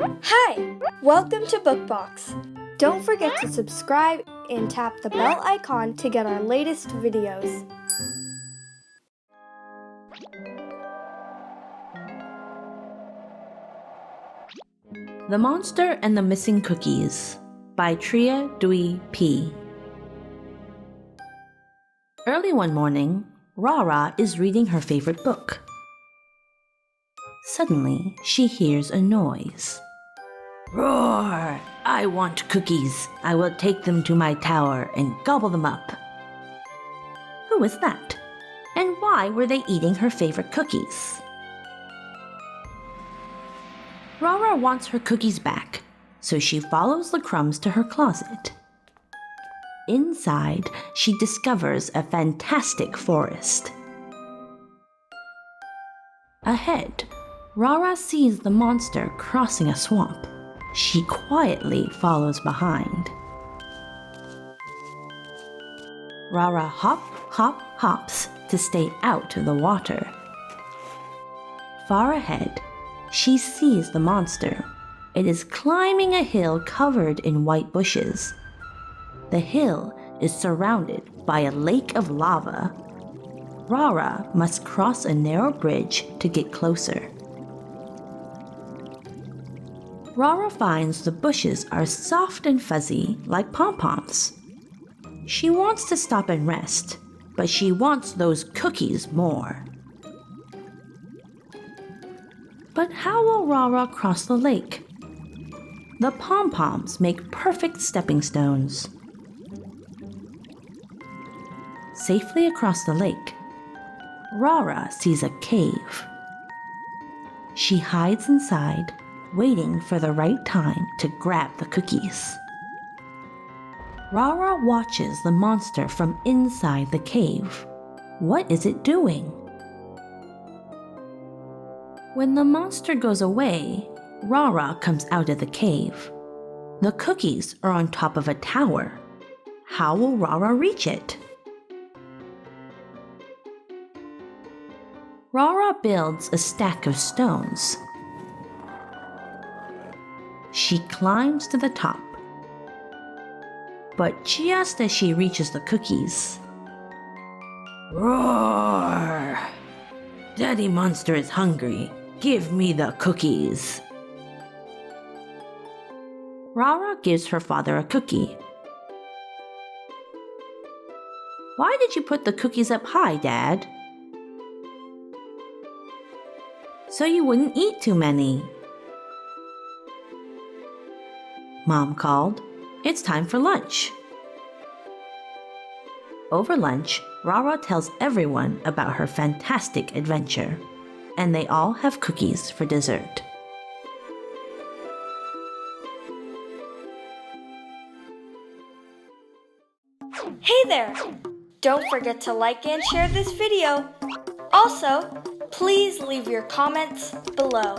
Hi! Welcome to Bookbox. Don't forget to subscribe and tap the bell icon to get our latest videos. The Monster and the Missing Cookies by Triya Dwi P. Early one morning, Rara is reading her favorite book. Suddenly, she hears a noise. Roar! I want cookies. I will take them to my tower and gobble them up. Who was that? And why were they eating her favorite cookies? Rara wants her cookies back, so she follows the crumbs to her closet. Inside, she discovers a fantastic forest. Ahead, Rara sees the monster crossing a swamp. She quietly follows behind. Rara hops to stay out of the water. Far ahead, she sees the monster. It is climbing a hill covered in white bushes. The hill is surrounded by a lake of lava. Rara must cross a narrow bridge to get closer. Rara finds the bushes are soft and fuzzy like pom-poms. She wants to stop and rest, but she wants those cookies more. But how will Rara cross the lake? The pom-poms make perfect stepping stones. Safely across the lake, Rara sees a cave. She hides inside, waiting for the right time to grab the cookies. Rara watches the monster from inside the cave. What is it doing? When the monster goes away, Rara comes out of the cave. The cookies are on top of a tower. How will Rara reach it? Rara builds a stack of stones. She climbs to the top. But just as she reaches the cookies, roar! Daddy Monster is hungry. Give me the cookies. Rara gives her father a cookie. Why did you put the cookies up high, Dad? So you wouldn't eat too many. Mom called. It's time for lunch. Over lunch, Rara tells everyone about her fantastic adventure, and they all have cookies for dessert. Hey there! Don't forget to like and share this video. Also, please leave your comments below.